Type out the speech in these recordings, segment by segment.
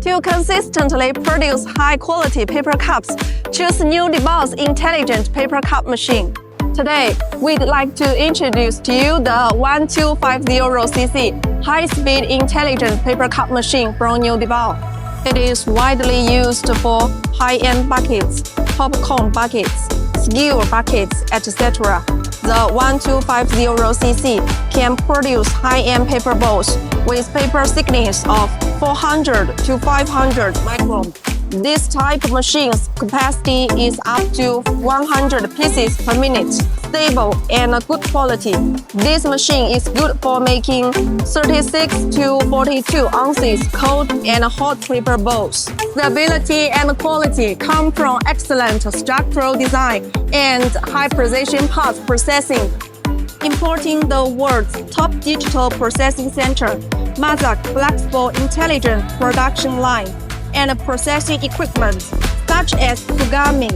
To consistently produce high-quality paper cups, choose NEWTOP-1250CC intelligent paper cup machine. Today, we'd like to introduce to you the 1250cc high-speed intelligent paper cup machine from NEWTOP-1250. It is widely used for high-end buckets, popcorn buckets, skewer buckets, etc. The 1250cc can produce high-end paper bowls with paper thickness of 400 to 500 micron. This type of machine's capacity is up to 100 pieces per minute, stable and good quality. This machine is good for making 36 to 42 ounces cold and hot paper bowls. Stability and quality come from excellent structural design and high-precision parts processing. Importing the world's top digital processing center, Mazak flexible intelligent production line, and processing equipment such as Kugami,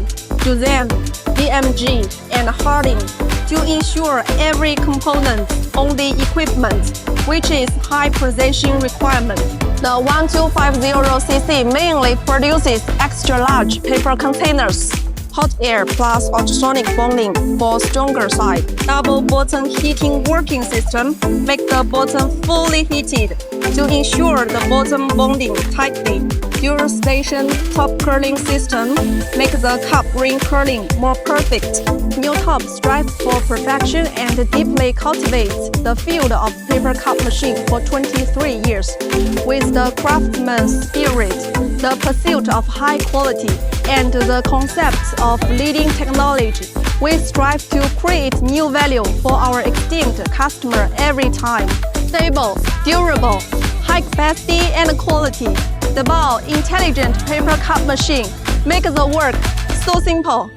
Juzan, DMG, and Harding to ensure every component on the equipment, which is high precision requirement. The 1250cc mainly produces extra-large paper containers, hot air plus ultrasonic bonding for stronger side. Double bottom heating working system make the bottom fully heated to ensure the bottom bonding tightly. Dual station top curling system make the cup ring curling more perfect. NEWTOP strives for perfection and deeply cultivates the field of paper cup machine for 23 years. With the craftsman's spirit, the pursuit of high quality, and the concepts of leading technology, we strive to create new value for our esteemed customer every time. Stable, durable, high capacity and quality. The NEWTOP intelligent paper cup machine make the work so simple.